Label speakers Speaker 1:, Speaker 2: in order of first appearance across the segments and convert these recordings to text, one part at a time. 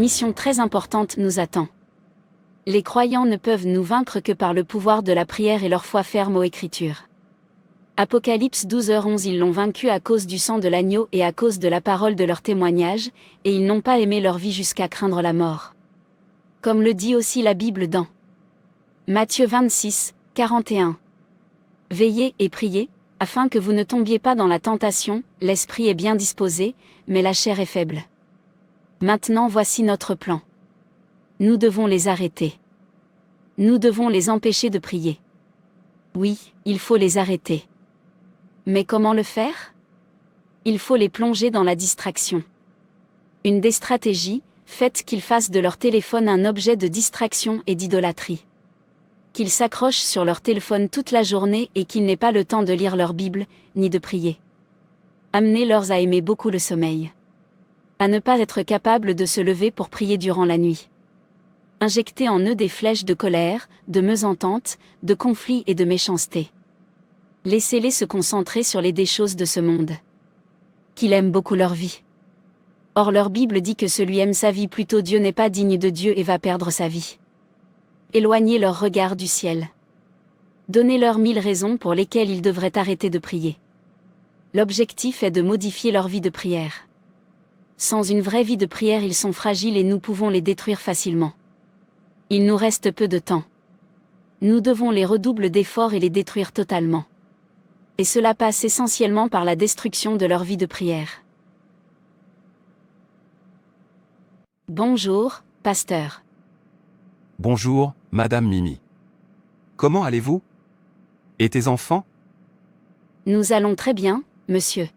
Speaker 1: mission très importante nous attend. Les croyants ne peuvent nous vaincre que par le pouvoir de la prière et leur foi ferme aux Écritures. Apocalypse 12h11. Ils l'ont vaincu à cause du sang de l'agneau et à cause de la parole de leur témoignage, et ils n'ont pas aimé leur vie jusqu'à craindre la mort. Comme le dit aussi la Bible dans Matthieu 26, 41. Veillez et priez, afin que vous ne tombiez pas dans la tentation, l'esprit est bien disposé, mais la chair est faible. Maintenant voici notre plan. Nous devons les arrêter. Nous devons les empêcher de prier. Oui, il faut les arrêter. Mais comment le faire? Il faut les plonger dans la distraction. Une des stratégies, faites qu'ils fassent de leur téléphone un objet de distraction et d'idolâtrie. Qu'ils s'accrochent sur leur téléphone toute la journée et qu'ils n'aient pas le temps de lire leur Bible, ni de prier. Amenez-leur à aimer beaucoup le sommeil. À ne pas être capables de se lever pour prier durant la nuit. Injectez en eux des flèches de colère, de mésentente, de conflit et de méchanceté. Laissez-les se concentrer sur les choses de ce monde. Qu'ils aiment beaucoup leur vie. Or leur Bible dit que celui aime sa vie plutôt Dieu n'est pas digne de Dieu et va perdre sa vie. Éloignez leur regard du ciel. Donnez-leur 1000 raisons pour lesquelles ils devraient arrêter de prier. L'objectif est de modifier leur vie de prière. Sans une vraie vie de prière, ils sont fragiles et nous pouvons les détruire facilement. Il nous reste peu de temps. Nous devons les redoubler d'efforts et les détruire totalement. Et cela passe essentiellement par la destruction de leur vie de prière. Bonjour, pasteur.
Speaker 2: Bonjour, Madame Mimi. Comment allez-vous? Et tes enfants?
Speaker 1: Nous allons très bien, monsieur.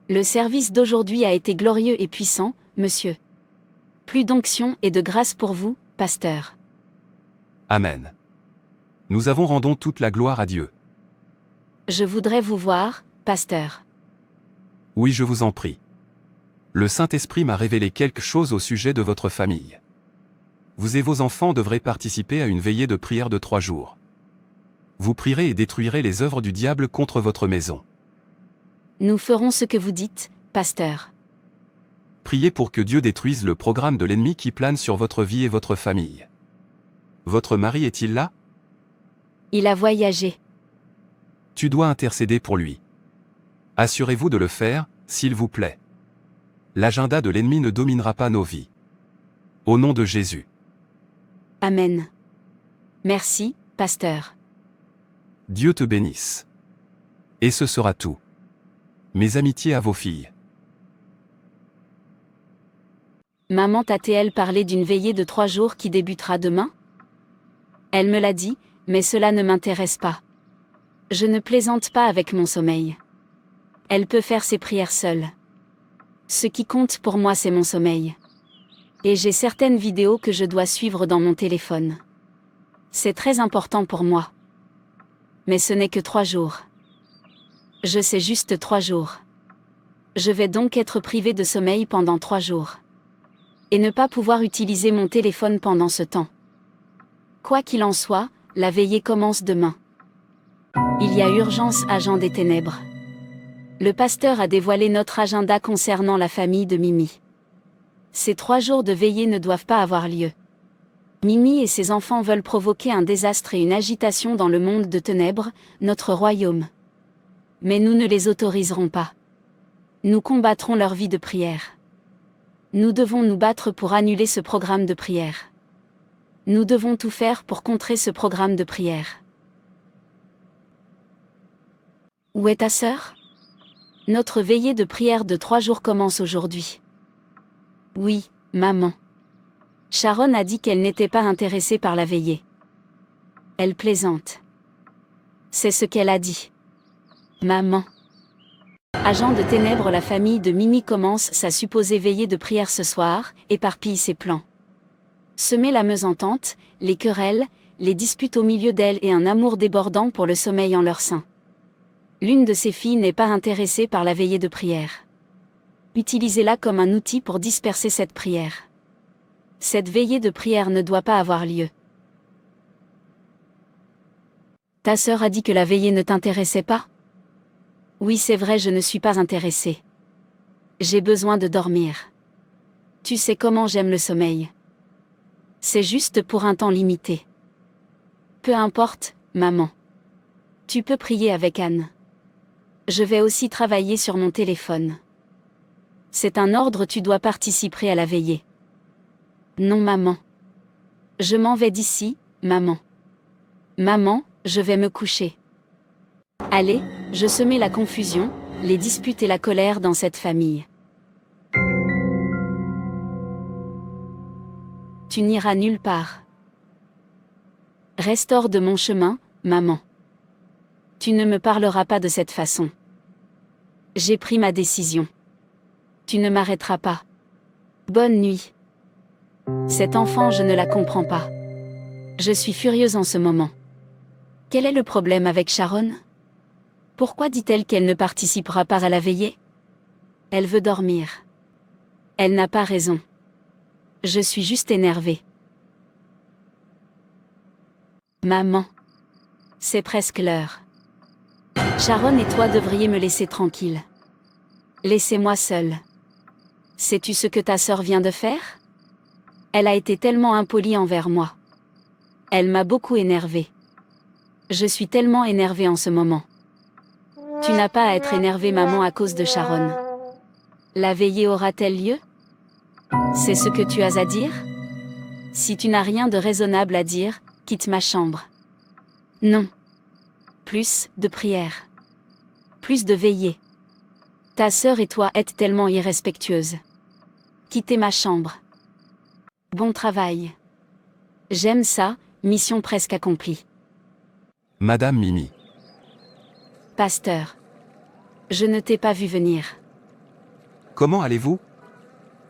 Speaker 1: Le service d'aujourd'hui a été glorieux et puissant, monsieur. Plus d'onction et de grâce pour vous, pasteur.
Speaker 2: Amen. Nous rendons toute la gloire à Dieu.
Speaker 1: Je voudrais vous voir, pasteur.
Speaker 2: Oui, je vous en prie. Le Saint-Esprit m'a révélé quelque chose au sujet de votre famille. Vous et vos enfants devrez participer à une veillée de prière de 3 jours. Vous prierez et détruirez les œuvres du diable contre votre maison.
Speaker 1: Nous ferons ce que vous dites, pasteur.
Speaker 2: Priez pour que Dieu détruise le programme de l'ennemi qui plane sur votre vie et votre famille. Votre mari est-il là?
Speaker 1: Il a voyagé.
Speaker 2: Tu dois intercéder pour lui. Assurez-vous de le faire, s'il vous plaît. L'agenda de l'ennemi ne dominera pas nos vies. Au nom de Jésus.
Speaker 1: Amen. Merci, pasteur.
Speaker 2: Dieu te bénisse. Et ce sera tout. Mes amitiés à vos filles.
Speaker 1: Maman t'a-t-elle parlé d'une veillée de 3 jours qui débutera demain? Elle me l'a dit, mais cela ne m'intéresse pas. Je ne plaisante pas avec mon sommeil. Elle peut faire ses prières seule. Ce qui compte pour moi, c'est mon sommeil. Et j'ai certaines vidéos que je dois suivre dans mon téléphone. C'est très important pour moi. Mais ce n'est que 3 jours. Je sais juste 3 jours. Je vais donc être privée de sommeil pendant 3 jours. Et ne pas pouvoir utiliser mon téléphone pendant ce temps. Quoi qu'il en soit, la veillée commence demain. Il y a urgence, agent des ténèbres. Le pasteur a dévoilé notre agenda concernant la famille de Mimi. Ces 3 jours de veillée ne doivent pas avoir lieu. Mimi et ses enfants veulent provoquer un désastre et une agitation dans le monde de ténèbres, notre royaume. Mais nous ne les autoriserons pas. Nous combattrons leur vie de prière. Nous devons nous battre pour annuler ce programme de prière. Nous devons tout faire pour contrer ce programme de prière. Où est ta sœur? Notre veillée de prière de 3 jours commence aujourd'hui. Oui, maman. Sharon a dit qu'elle n'était pas intéressée par la veillée. Elle plaisante. C'est ce qu'elle a dit. Maman. Agent de ténèbres, la famille de Mimi commence sa supposée veillée de prière ce soir, éparpille ses plans. Semer la mésentente, les querelles, les disputes au milieu d'elles et un amour débordant pour le sommeil en leur sein. L'une de ses filles n'est pas intéressée par la veillée de prière. Utilisez-la comme un outil pour disperser cette prière. Cette veillée de prière ne doit pas avoir lieu. Ta sœur a dit que la veillée ne t'intéressait pas? Oui, c'est vrai, je ne suis pas intéressée. J'ai besoin de dormir. Tu sais comment j'aime le sommeil. C'est juste pour un temps limité. Peu importe, maman. Tu peux prier avec Anne. Je vais aussi travailler sur mon téléphone. C'est un ordre, tu dois participer à la veillée. Non, maman. Je m'en vais d'ici, maman. Maman, je vais me coucher. Allez, je semais la confusion, les disputes et la colère dans cette famille. Tu n'iras nulle part. Reste hors de mon chemin, maman. Tu ne me parleras pas de cette façon. J'ai pris ma décision. Tu ne m'arrêteras pas. Bonne nuit. Cette enfant, je ne la comprends pas. Je suis furieuse en ce moment. Quel est le problème avec Sharon? Pourquoi dit-elle qu'elle ne participera pas à la veillée? Elle veut dormir. Elle n'a pas raison. Je suis juste énervée. Maman. C'est presque l'heure. Sharon et toi devriez me laisser tranquille. Laissez-moi seule. Sais-tu ce que ta sœur vient de faire? Elle a été tellement impolie envers moi. Elle m'a beaucoup énervée. Je suis tellement énervée en ce moment. Tu n'as pas à être énervée, maman, à cause de Sharon. La veillée aura-t-elle lieu? C'est ce que tu as à dire? Si tu n'as rien de raisonnable à dire, quitte ma chambre. Non. Plus de prières. Plus de veillées. Ta sœur et toi êtes tellement irrespectueuses. Quittez ma chambre. Bon travail. J'aime ça, mission presque accomplie.
Speaker 2: Madame Mimi.
Speaker 1: Pasteur. Je ne t'ai pas vu venir.
Speaker 2: Comment allez-vous?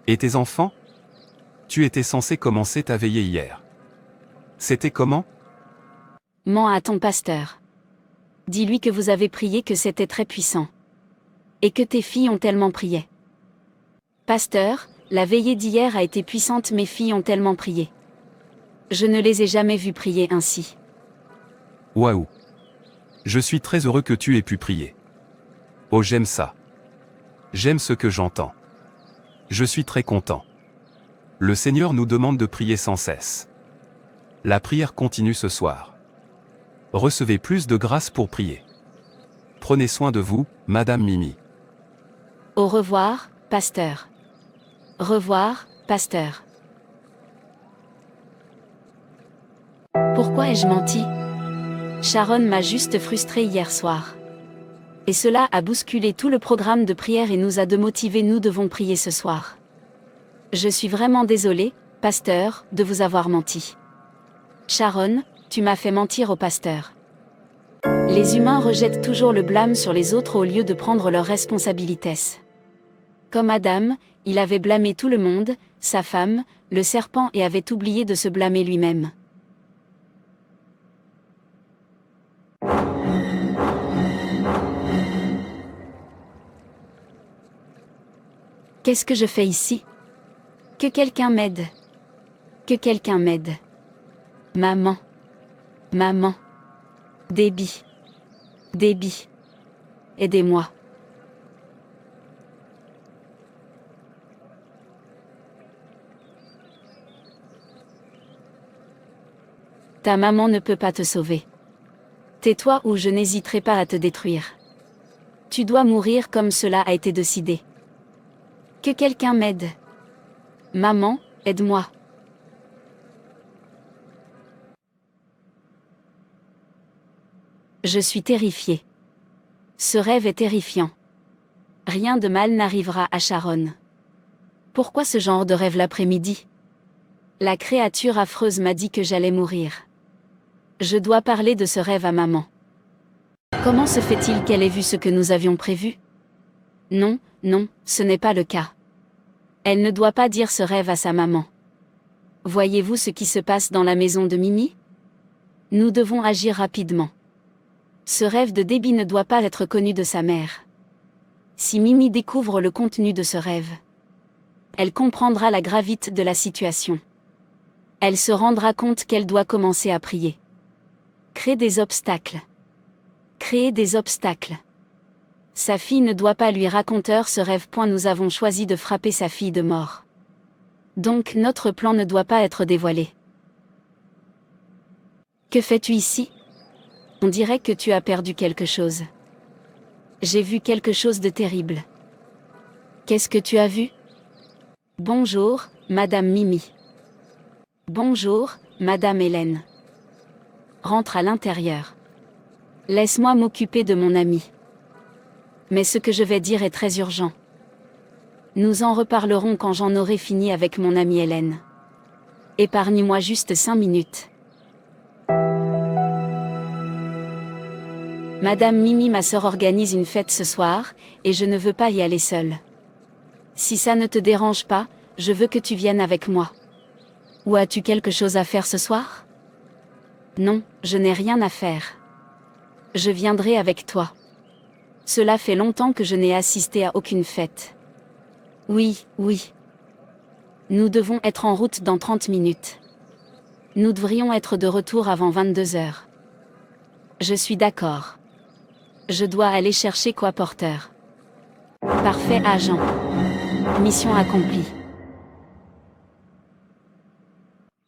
Speaker 2: Et tes enfants? Tu étais censé commencer ta veillée hier. C'était comment?
Speaker 1: Mens à ton pasteur. Dis-lui que vous avez prié, que c'était très puissant. Et que tes filles ont tellement prié. Pasteur, la veillée d'hier a été puissante, mes filles ont tellement prié. Je ne les ai jamais vues prier ainsi.
Speaker 2: Waouh! Je suis très heureux que tu aies pu prier. Oh, j'aime ça. J'aime ce que j'entends. Je suis très content. Le Seigneur nous demande de prier sans cesse. La prière continue ce soir. Recevez plus de grâce pour prier. Prenez soin de vous, Madame Mimi.
Speaker 1: Au revoir, pasteur. Revoir, pasteur. Pourquoi ai-je menti? Sharon m'a juste frustrée hier soir. Et cela a bousculé tout le programme de prière et nous a démotivés. Nous devons prier ce soir. Je suis vraiment désolée, pasteur, de vous avoir menti. Sharon, tu m'as fait mentir au pasteur. Les humains rejettent toujours le blâme sur les autres au lieu de prendre leurs responsabilités. Comme Adam, il avait blâmé tout le monde, sa femme, le serpent, et avait oublié de se blâmer lui-même. Qu'est-ce que je fais ici? Que quelqu'un m'aide. Que quelqu'un m'aide. Maman. Maman. Déby. Déby. Aidez-moi. Ta maman ne peut pas te sauver. Tais-toi ou je n'hésiterai pas à te détruire. Tu dois mourir comme cela a été décidé. Que quelqu'un m'aide. Maman, aide-moi. Je suis terrifiée. Ce rêve est terrifiant. Rien de mal n'arrivera à Sharon. Pourquoi ce genre de rêve l'après-midi? La créature affreuse m'a dit que j'allais mourir. Je dois parler de ce rêve à maman. Comment se fait-il qu'elle ait vu ce que nous avions prévu? Non, non, ce n'est pas le cas. Elle ne doit pas dire ce rêve à sa maman. Voyez-vous ce qui se passe dans la maison de Mimi? Nous devons agir rapidement. Ce rêve de Déby ne doit pas être connu de sa mère. Si Mimi découvre le contenu de ce rêve, elle comprendra la gravité de la situation. Elle se rendra compte qu'elle doit commencer à prier. Créer des obstacles. Créer des obstacles. Sa fille ne doit pas lui raconter ce rêve. Nous avons choisi de frapper sa fille de mort. Donc notre plan ne doit pas être dévoilé. Que fais-tu ici? On dirait que tu as perdu quelque chose. J'ai vu quelque chose de terrible. Qu'est-ce que tu as vu? Bonjour, Madame Mimi. Bonjour, Madame Hélène. Rentre à l'intérieur. Laisse-moi m'occuper de mon ami. Mais ce que je vais dire est très urgent. Nous en reparlerons quand j'en aurai fini avec mon amie Hélène. Épargne-moi juste 5 minutes. Madame Mimi, ma sœur organise une fête ce soir, et je ne veux pas y aller seule. Si ça ne te dérange pas, je veux que tu viennes avec moi. Ou as-tu quelque chose à faire ce soir? Non, je n'ai rien à faire. Je viendrai avec toi. Cela fait longtemps que je n'ai assisté à aucune fête. Oui, oui. Nous devons être en route dans 30 minutes. Nous devrions être de retour avant 22 heures. Je suis d'accord. Je dois aller chercher quoi porteur. Parfait, agent. Mission accomplie.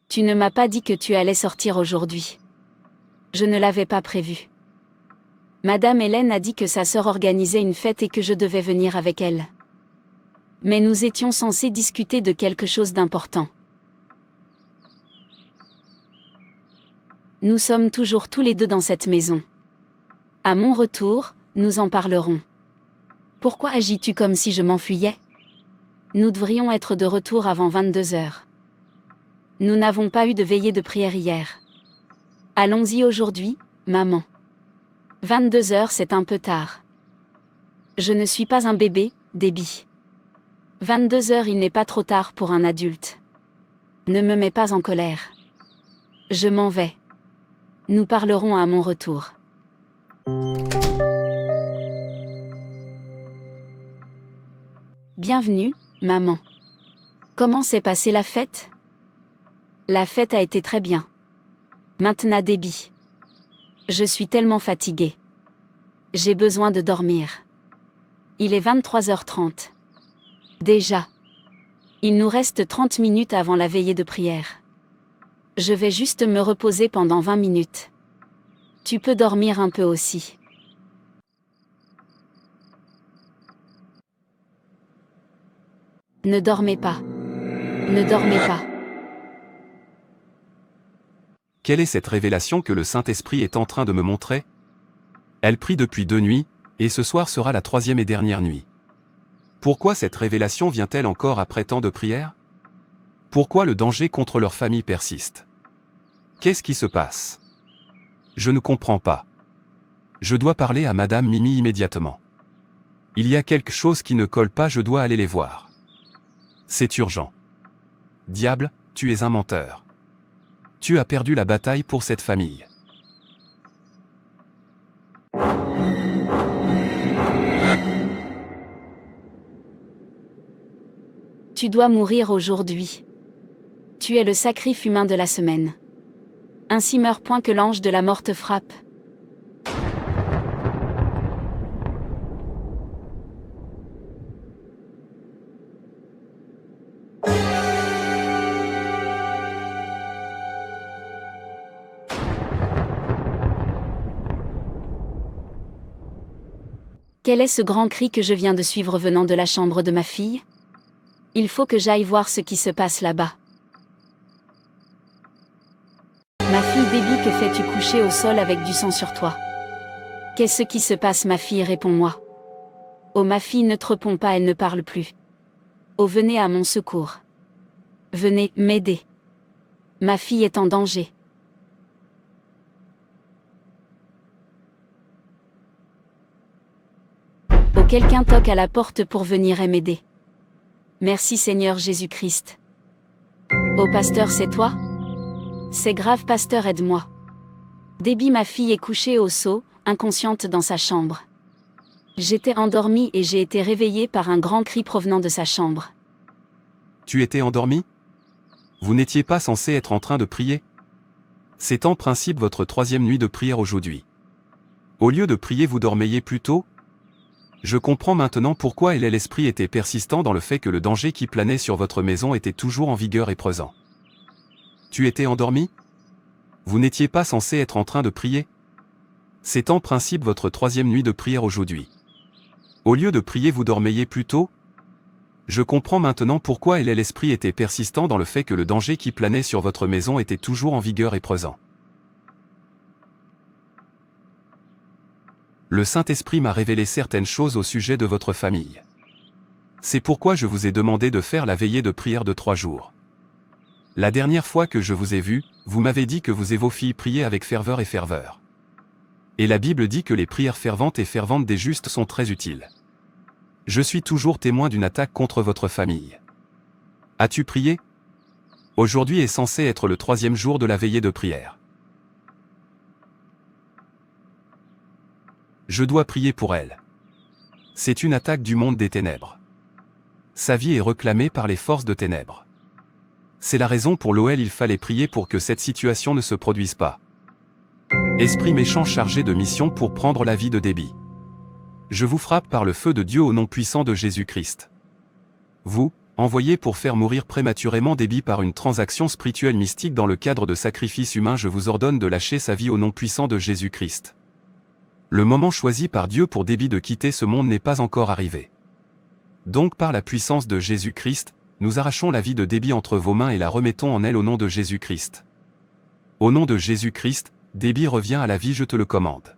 Speaker 1: Tu ne m'as pas dit que tu allais sortir aujourd'hui. Je ne l'avais pas prévu. Madame Hélène a dit que sa sœur organisait une fête et que je devais venir avec elle. Mais nous étions censés discuter de quelque chose d'important. Nous sommes toujours tous les deux dans cette maison. À mon retour, nous en parlerons. Pourquoi agis-tu comme si je m'enfuyais? Nous devrions être de retour avant 22 heures. Nous n'avons pas eu de veillée de prière hier. Allons-y aujourd'hui, maman. 22 heures, c'est un peu tard. Je ne suis pas un bébé, Debbie. 22 heures, il n'est pas trop tard pour un adulte. Ne me mets pas en colère. Je m'en vais. Nous parlerons à mon retour. Bienvenue, maman. Comment s'est passée la fête? La fête a été très bien. Maintenant, Debbie. Je suis tellement fatiguée. J'ai besoin de dormir. Il est 23h30. Déjà. Il nous reste 30 minutes avant la veillée de prière. Je vais juste me reposer pendant 20 minutes. Tu peux dormir un peu aussi. Ne dormez pas. Ne dormez pas.
Speaker 2: Quelle est cette révélation que le Saint-Esprit est en train de me montrer? Elle prie depuis 2 nuits, et ce soir sera la 3e et dernière nuit. Pourquoi cette révélation vient-elle encore après tant de prières? Pourquoi le danger contre leur famille persiste? Qu'est-ce qui se passe? Je ne comprends pas. Je dois parler à Madame Mimi immédiatement. Il y a quelque chose qui ne colle pas, je dois aller les voir. C'est urgent. Diable, tu es un menteur. Tu as perdu la bataille pour cette famille.
Speaker 1: Tu dois mourir aujourd'hui. Tu es le sacrifice humain de la semaine. Ainsi meurt point que l'ange de la mort te frappe. Quel est ce grand cri que je viens de suivre venant de la chambre de ma fille? Il faut que j'aille voir ce qui se passe là-bas. Ma fille Debbie, que fais-tu coucher au sol avec du sang sur toi? Qu'est-ce qui se passe, ma fille? Réponds-moi. Oh, ma fille ne te répond pas, elle ne parle plus. Oh, venez à mon secours. Venez m'aider. Ma fille est en danger. Oh, quelqu'un toque à la porte pour venir et m'aider. Merci Seigneur Jésus-Christ. Oh, pasteur, c'est toi? C'est grave, pasteur, aide-moi. Debbie, ma fille, est couchée au seau, inconsciente dans sa chambre. J'étais endormie et j'ai été réveillée par un grand cri provenant de sa chambre.
Speaker 2: Tu étais endormi? Vous n'étiez pas censé être en train de prier? C'est en principe votre 3e nuit de prière aujourd'hui. Au lieu de prier, vous dormiez plus tôt? Je comprends maintenant pourquoi l'esprit était persistant dans le fait que le danger qui planait sur votre maison était toujours en vigueur et présent. Tu étais endormi? Vous n'étiez pas censé être en train de prier? C'est en principe votre 3e nuit de prière aujourd'hui. Au lieu de prier, vous dormiez plus tôt? Je comprends maintenant pourquoi l'esprit était persistant dans le fait que le danger qui planait sur votre maison était toujours en vigueur et présent. Le Saint-Esprit m'a révélé certaines choses au sujet de votre famille. C'est pourquoi je vous ai demandé de faire la veillée de prière de 3 jours. La dernière fois que je vous ai vu, vous m'avez dit que vous et vos filles priez avec ferveur et ferveur. Et la Bible dit que les prières ferventes et ferventes des justes sont très utiles. Je suis toujours témoin d'une attaque contre votre famille. As-tu prié? Aujourd'hui est censé être le 3e jour de la veillée de prière. Je dois prier pour elle. C'est une attaque du monde des ténèbres. Sa vie est réclamée par les forces de ténèbres. C'est la raison pour laquelle il fallait prier pour que cette situation ne se produise pas. Esprit méchant chargé de mission pour prendre la vie de Debbie. Je vous frappe par le feu de Dieu au nom puissant de Jésus-Christ. Vous, envoyé pour faire mourir prématurément Debbie par une transaction spirituelle mystique dans le cadre de sacrifices humains, je vous ordonne de lâcher sa vie au nom puissant de Jésus-Christ. Le moment choisi par Dieu pour Debbie de quitter ce monde n'est pas encore arrivé. Donc par la puissance de Jésus-Christ, nous arrachons la vie de Debbie entre vos mains et la remettons en elle au nom de Jésus-Christ. Au nom de Jésus-Christ, Debbie revient à la vie, je te le commande.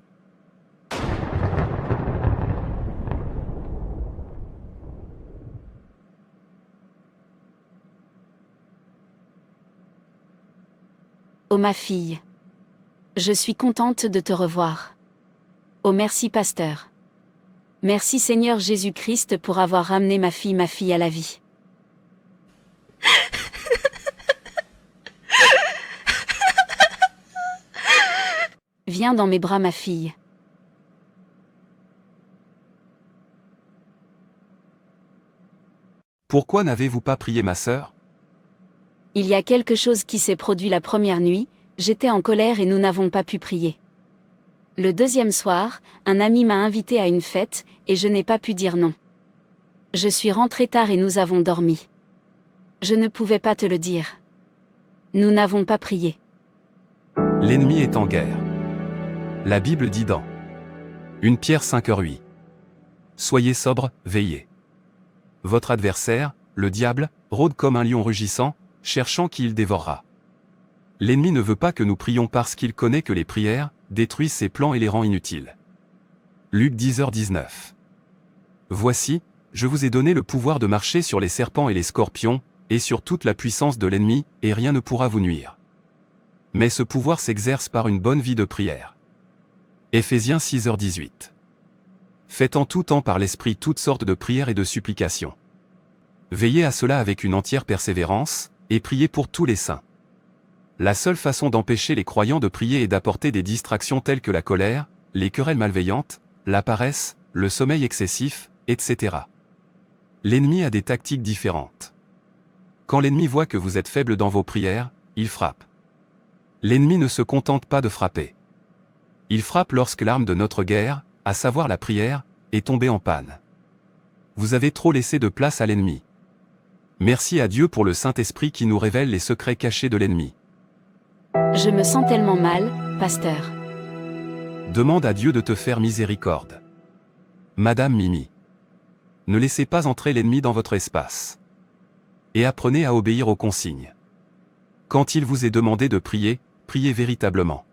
Speaker 1: Oh ma fille. Je suis contente de te revoir. Oh merci pasteur. Merci Seigneur Jésus-Christ pour avoir ramené ma fille à la vie. Viens dans mes bras ma fille.
Speaker 2: Pourquoi n'avez-vous pas prié ma sœur?
Speaker 1: Il y a quelque chose qui s'est produit la première nuit, j'étais en colère et nous n'avons pas pu prier. Le 2e soir, un ami m'a invité à une fête, et je n'ai pas pu dire non. Je suis rentrée tard et nous avons dormi. Je ne pouvais pas te le dire. Nous n'avons pas prié.
Speaker 2: L'ennemi est en guerre. La Bible dit dans 1 Pierre 5:8. Soyez sobres, veillez. Votre adversaire, le diable, rôde comme un lion rugissant, cherchant qui il dévorera. L'ennemi ne veut pas que nous prions parce qu'il connaît que les prières détruisent ses plans et les rend inutiles. Luc 10h19. Voici, je vous ai donné le pouvoir de marcher sur les serpents et les scorpions, et sur toute la puissance de l'ennemi, et rien ne pourra vous nuire. Mais ce pouvoir s'exerce par une bonne vie de prière. Éphésiens 6h18. Faites en tout temps par l'Esprit toutes sortes de prières et de supplications. Veillez à cela avec une entière persévérance, et priez pour tous les saints. La seule façon d'empêcher les croyants de prier est d'apporter des distractions telles que la colère, les querelles malveillantes, la paresse, le sommeil excessif, etc. L'ennemi a des tactiques différentes. Quand l'ennemi voit que vous êtes faible dans vos prières, il frappe. L'ennemi ne se contente pas de frapper. Il frappe lorsque l'arme de notre guerre, à savoir la prière, est tombée en panne. Vous avez trop laissé de place à l'ennemi. Merci à Dieu pour le Saint-Esprit qui nous révèle les secrets cachés de l'ennemi.
Speaker 1: Je me sens tellement mal, pasteur.
Speaker 2: Demande à Dieu de te faire miséricorde. Madame Mimi. Ne laissez pas entrer l'ennemi dans votre espace. Et apprenez à obéir aux consignes. Quand il vous est demandé de prier, priez véritablement.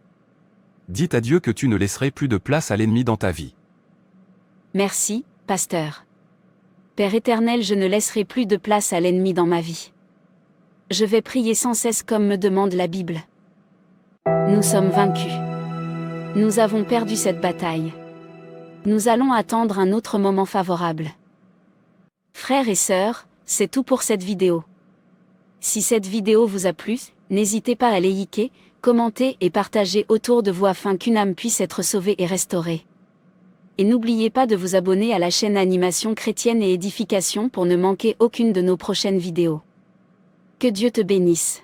Speaker 2: Dites à Dieu que tu ne laisserais plus de place à l'ennemi dans ta vie.
Speaker 1: Merci, pasteur. Père éternel, je ne laisserai plus de place à l'ennemi dans ma vie. Je vais prier sans cesse comme me demande la Bible. Nous sommes vaincus. Nous avons perdu cette bataille. Nous allons attendre un autre moment favorable. Frères et sœurs, c'est tout pour cette vidéo. Si cette vidéo vous a plu, n'hésitez pas à liker, commenter et partager autour de vous afin qu'une âme puisse être sauvée et restaurée. Et n'oubliez pas de vous abonner à la chaîne Animation Chrétienne et Édification pour ne manquer aucune de nos prochaines vidéos. Que Dieu te bénisse.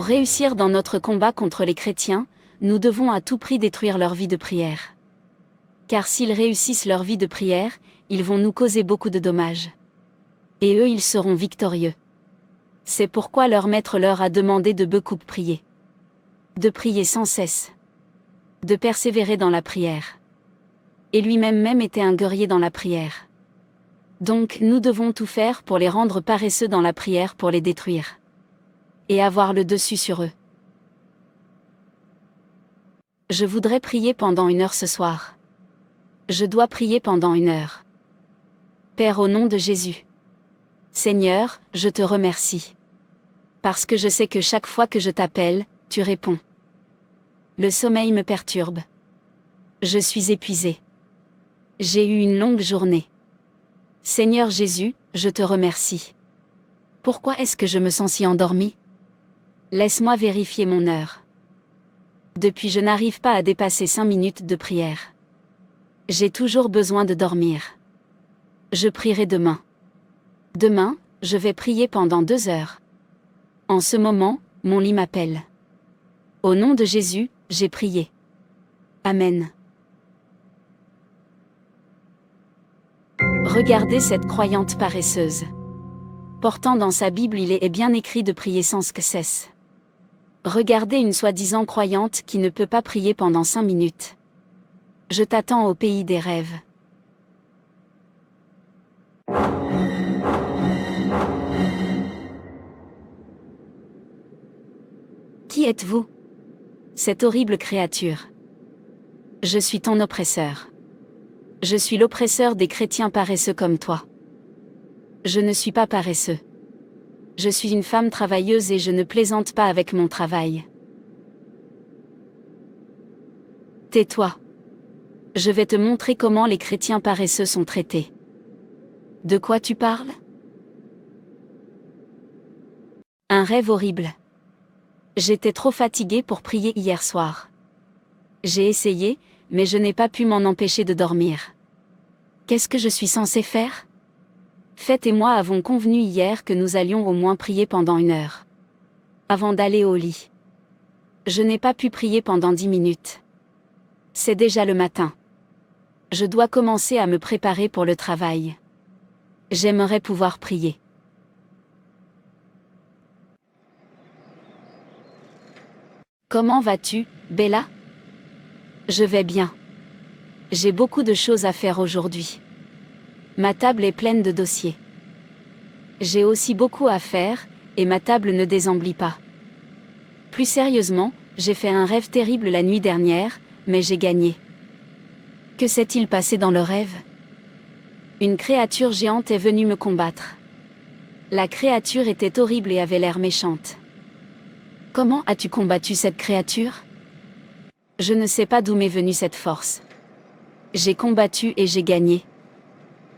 Speaker 1: Pour réussir dans notre combat contre les chrétiens, nous devons à tout prix détruire leur vie de prière. Car s'ils réussissent leur vie de prière, ils vont nous causer beaucoup de dommages. Et eux, ils seront victorieux. C'est pourquoi leur maître leur a demandé de beaucoup prier. De prier sans cesse. De persévérer dans la prière. Et lui-même était un guerrier dans la prière. Donc nous devons tout faire pour les rendre paresseux dans la prière pour les détruire. Et avoir le dessus sur eux. Je voudrais prier pendant 1 heure ce soir. Je dois prier pendant 1 heure. Père, au nom de Jésus. Seigneur, je te remercie. Parce que je sais que chaque fois que je t'appelle, tu réponds. Le sommeil me perturbe. Je suis épuisé. J'ai eu une longue journée. Seigneur Jésus, je te remercie. Pourquoi est-ce que je me sens si endormi? Laisse-moi vérifier mon heure. Depuis, je n'arrive pas à dépasser 5 minutes de prière. J'ai toujours besoin de dormir. Je prierai demain. Demain, je vais prier pendant 2 heures. En ce moment, mon lit m'appelle. Au nom de Jésus, j'ai prié. Amen. Regardez cette croyante paresseuse. Pourtant dans sa Bible il est bien écrit de prier sans cesse. Regardez une soi-disant croyante qui ne peut pas prier pendant 5 minutes. Je t'attends au pays des rêves. Qui êtes-vous? Cette horrible créature. Je suis ton oppresseur. Je suis l'oppresseur des chrétiens paresseux comme toi. Je ne suis pas paresseux. Je suis une femme travailleuse et je ne plaisante pas avec mon travail. Tais-toi. Je vais te montrer comment les chrétiens paresseux sont traités. De quoi tu parles? Un rêve horrible. J'étais trop fatiguée pour prier hier soir. J'ai essayé, mais je n'ai pas pu m'en empêcher de dormir. Qu'est-ce que je suis censée faire? Fête et moi avons convenu hier que nous allions au moins prier pendant 1 heure. Avant d'aller au lit. Je n'ai pas pu prier pendant 10 minutes. C'est déjà le matin. Je dois commencer à me préparer pour le travail. J'aimerais pouvoir prier. Comment vas-tu, Bella? Je vais bien. J'ai beaucoup de choses à faire aujourd'hui. Ma table est pleine de dossiers. J'ai aussi beaucoup à faire, et ma table ne désemblit pas. Plus sérieusement, j'ai fait un rêve terrible la nuit dernière, mais j'ai gagné. Que s'est-il passé dans le rêve? Une créature géante est venue me combattre. La créature était horrible et avait l'air méchante. Comment as-tu combattu cette créature? Je ne sais pas d'où m'est venue cette force. J'ai combattu et j'ai gagné.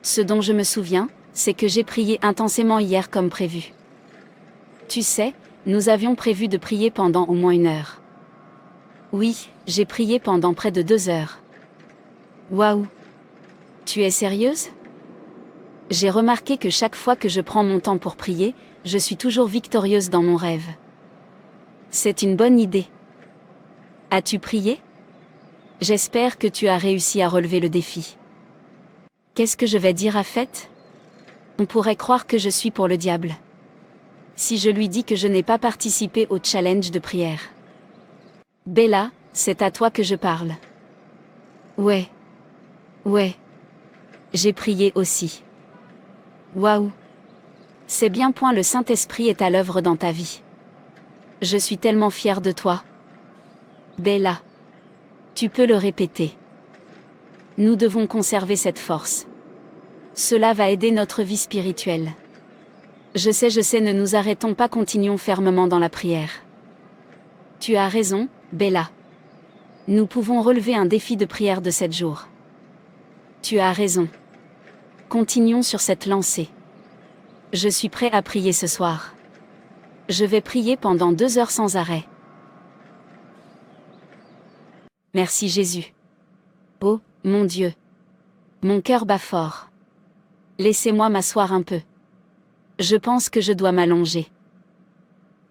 Speaker 1: Ce dont je me souviens, c'est que j'ai prié intensément hier comme prévu. Tu sais, nous avions prévu de prier pendant au moins 1 heure. Oui, j'ai prié pendant près de 2 heures. Waouh! Tu es sérieuse? J'ai remarqué que chaque fois que je prends mon temps pour prier, je suis toujours victorieuse dans mon rêve. C'est une bonne idée. As-tu prié? J'espère que tu as réussi à relever le défi. Qu'est-ce que je vais dire à Fête? On pourrait croire que je suis pour le diable. Si je lui dis que je n'ai pas participé au challenge de prière. Bella, c'est à toi que je parle. Ouais. J'ai prié aussi. Waouh. C'est bien point le Saint-Esprit est à l'œuvre dans ta vie. Je suis tellement fière de toi. Bella. Tu peux le répéter. Nous devons conserver cette force. Cela va aider notre vie spirituelle. Je sais, ne nous arrêtons pas, continuons fermement dans la prière. Tu as raison, Bella. Nous pouvons relever un défi de prière de 7 jours. Tu as raison. Continuons sur cette lancée. Je suis prêt à prier ce soir. Je vais prier pendant 2 heures sans arrêt. Merci Jésus. Oh, mon Dieu. Mon cœur bat fort. Laissez-moi m'asseoir un peu. Je pense que je dois m'allonger.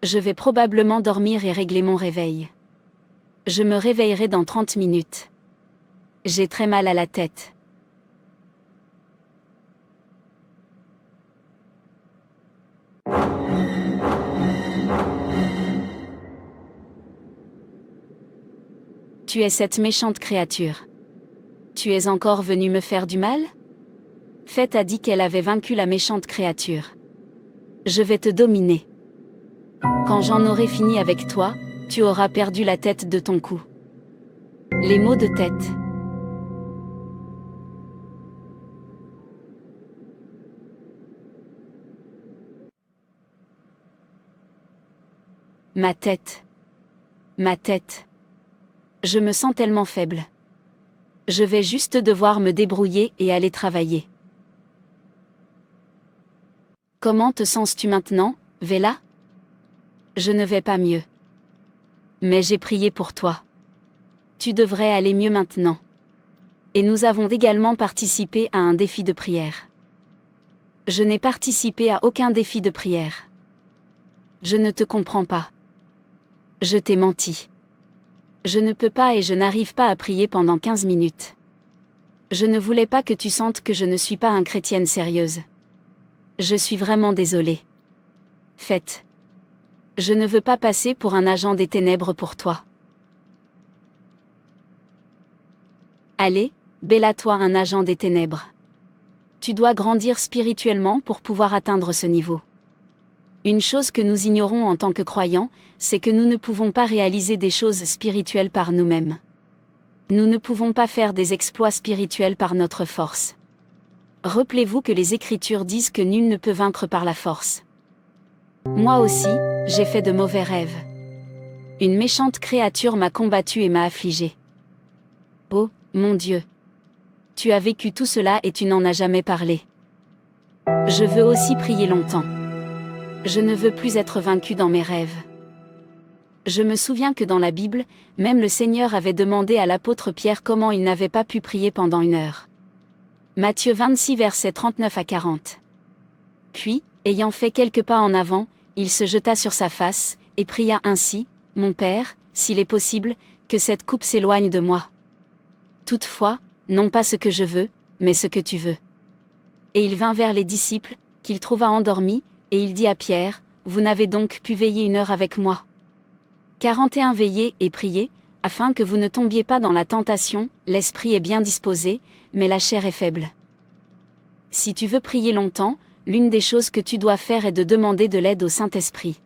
Speaker 1: Je vais probablement dormir et régler mon réveil. Je me réveillerai dans 30 minutes. J'ai très mal à la tête. Tu es cette méchante créature. Tu es encore venu me faire du mal? Fête a dit qu'elle avait vaincu la méchante créature. Je vais te dominer. Quand j'en aurai fini avec toi, tu auras perdu la tête de ton cou. Les maux de tête. Ma tête. Ma tête. Je me sens tellement faible. Je vais juste devoir me débrouiller et aller travailler. Comment te sens-tu maintenant, Vela? Je ne vais pas mieux. Mais j'ai prié pour toi. Tu devrais aller mieux maintenant. Et nous avons également participé à un défi de prière. Je n'ai participé à aucun défi de prière. Je ne te comprends pas. Je t'ai menti. Je ne peux pas et je n'arrive pas à prier pendant 15 minutes. Je ne voulais pas que tu sentes que je ne suis pas une chrétienne sérieuse. Je suis vraiment désolée. Faites. Je ne veux pas passer pour un agent des ténèbres pour toi. Allez, Bella-toi un agent des ténèbres. Tu dois grandir spirituellement pour pouvoir atteindre ce niveau. Une chose que nous ignorons en tant que croyants, c'est que nous ne pouvons pas réaliser des choses spirituelles par nous-mêmes. Nous ne pouvons pas faire des exploits spirituels par notre force. Rappelez-vous que les Écritures disent que nul ne peut vaincre par la force. Moi aussi, j'ai fait de mauvais rêves. Une méchante créature m'a combattu et m'a affligé. Oh, mon Dieu! Tu as vécu tout cela et tu n'en as jamais parlé. Je veux aussi prier longtemps. Je ne veux plus être vaincu dans mes rêves. Je me souviens que dans la Bible, même le Seigneur avait demandé à l'apôtre Pierre comment il n'avait pas pu prier pendant 1 heure. Matthieu 26 versets 39 à 40. Puis, ayant fait quelques pas en avant, il se jeta sur sa face, et pria ainsi, « Mon Père, s'il est possible, que cette coupe s'éloigne de moi. Toutefois, non pas ce que je veux, mais ce que tu veux. » Et il vint vers les disciples, qu'il trouva endormis, et il dit à Pierre, « Vous n'avez donc pu veiller 1 heure avec moi. 41 Veillez et priez, afin que vous ne tombiez pas dans la tentation, l'esprit est bien disposé, mais la chair est faible. » Si tu veux prier longtemps, l'une des choses que tu dois faire est de demander de l'aide au Saint-Esprit.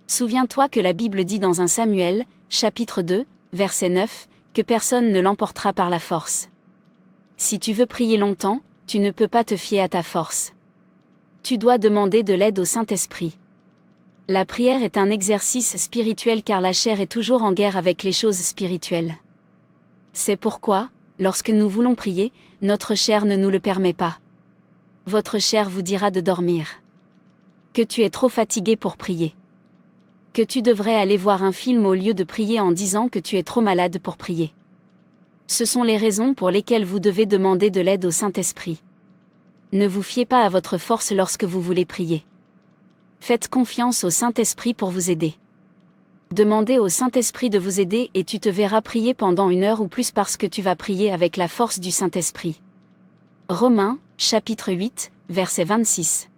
Speaker 1: Souviens-toi que la Bible dit dans 1 Samuel, chapitre 2, verset 9, que personne ne l'emportera par la force. Si tu veux prier longtemps, tu ne peux pas te fier à ta force. Tu dois demander de l'aide au Saint-Esprit. La prière est un exercice spirituel car la chair est toujours en guerre avec les choses spirituelles. C'est pourquoi, lorsque nous voulons prier, notre chair ne nous le permet pas. Votre chair vous dira de dormir. Que tu es trop fatigué pour prier. Que tu devrais aller voir un film au lieu de prier en disant que tu es trop malade pour prier. Ce sont les raisons pour lesquelles vous devez demander de l'aide au Saint-Esprit. Ne vous fiez pas à votre force lorsque vous voulez prier. Faites confiance au Saint-Esprit pour vous aider. Demandez au Saint-Esprit de vous aider et tu te verras prier pendant 1 heure ou plus parce que tu vas prier avec la force du Saint-Esprit. Romains, chapitre 8, verset 26.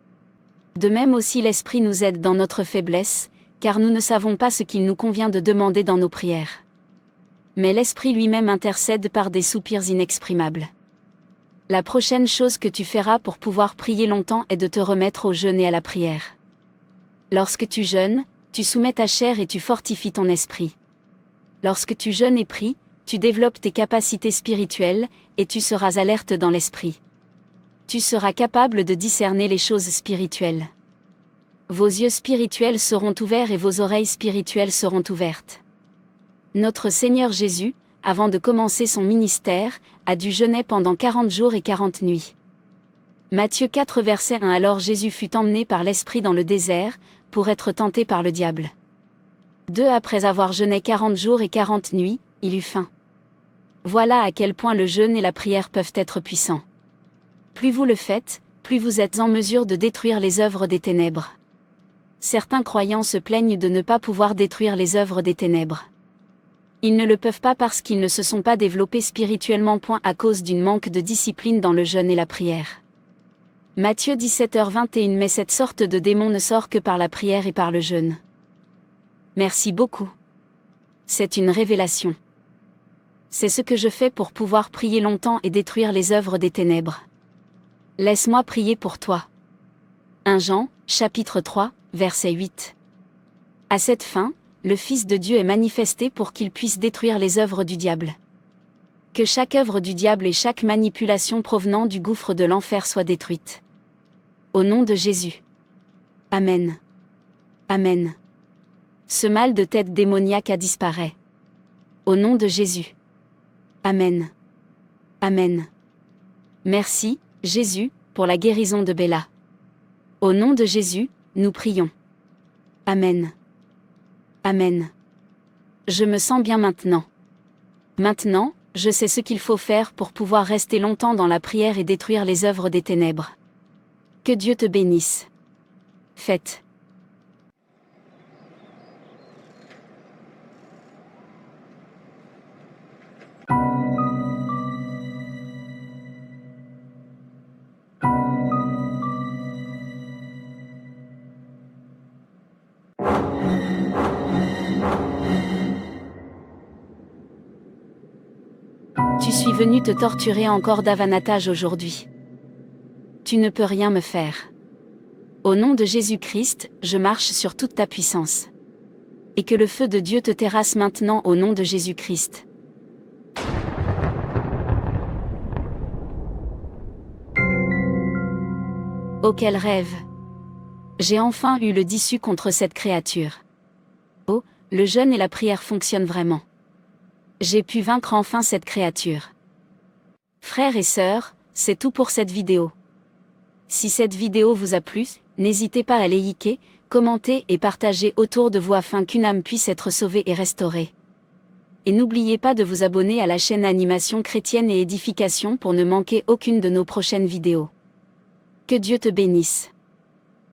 Speaker 1: De même aussi l'Esprit nous aide dans notre faiblesse, car nous ne savons pas ce qu'il nous convient de demander dans nos prières. Mais l'Esprit lui-même intercède par des soupirs inexprimables. La prochaine chose que tu feras pour pouvoir prier longtemps est de te remettre au jeûne et à la prière. Lorsque tu jeûnes, tu soumets ta chair et tu fortifies ton esprit. Lorsque tu jeûnes et pries, tu développes tes capacités spirituelles, et tu seras alerte dans l'esprit. Tu seras capable de discerner les choses spirituelles. Vos yeux spirituels seront ouverts et vos oreilles spirituelles seront ouvertes. Notre Seigneur Jésus, avant de commencer son ministère, a dû jeûner pendant 40 jours et 40 nuits. Matthieu 4 verset 1. Alors Jésus fut emmené par l'Esprit dans le désert, pour être tenté par le diable. 2. Après avoir jeûné 40 jours et 40 nuits, il eut faim. Voilà à quel point le jeûne et la prière peuvent être puissants. Plus vous le faites, plus vous êtes en mesure de détruire les œuvres des ténèbres. certains croyants se plaignent de ne pas pouvoir détruire les œuvres des ténèbres. Ils ne le peuvent pas parce qu'ils ne se sont pas développés spirituellement. À cause d'une manque de discipline dans le jeûne et la prière. Matthieu 17h21. Mais cette sorte de démon ne sort que par la prière et par le jeûne. Merci beaucoup. C'est une révélation. C'est ce que je fais pour pouvoir prier longtemps et détruire les œuvres des ténèbres. Laisse-moi prier pour toi. 1 Jean, chapitre 3, verset 8. À cette fin, le Fils de Dieu est manifesté pour qu'il puisse détruire les œuvres du diable. Que chaque œuvre du diable et chaque manipulation provenant du gouffre de l'enfer soit détruite. Au nom de Jésus. Amen. Amen. Ce mal de tête démoniaque a disparu. Au nom de Jésus. Amen. Amen. Merci, Jésus, pour la guérison de Bella. Au nom de Jésus, nous prions. Amen. Amen. Je me sens bien maintenant. Maintenant, je sais ce qu'il faut faire pour pouvoir rester longtemps dans la prière et détruire les œuvres des ténèbres. Que Dieu te bénisse. Faites. Tu suis venu te torturer encore davantage aujourd'hui. Tu ne peux rien me faire. Au nom de Jésus-Christ, je marche sur toute ta puissance. Et que le feu de Dieu te terrasse maintenant au nom de Jésus-Christ. Oh quel rêve! J'ai enfin eu le dessus contre cette créature. Oh, le jeûne et la prière fonctionnent vraiment. J'ai pu vaincre enfin cette créature. Frères et sœurs, c'est tout pour cette vidéo. Si cette vidéo vous a plu, n'hésitez pas à liker, commenter et partager autour de vous afin qu'une âme puisse être sauvée et restaurée. Et n'oubliez pas de vous abonner à la chaîne Animation Chrétienne et Édification pour ne manquer aucune de nos prochaines vidéos. Que Dieu te bénisse.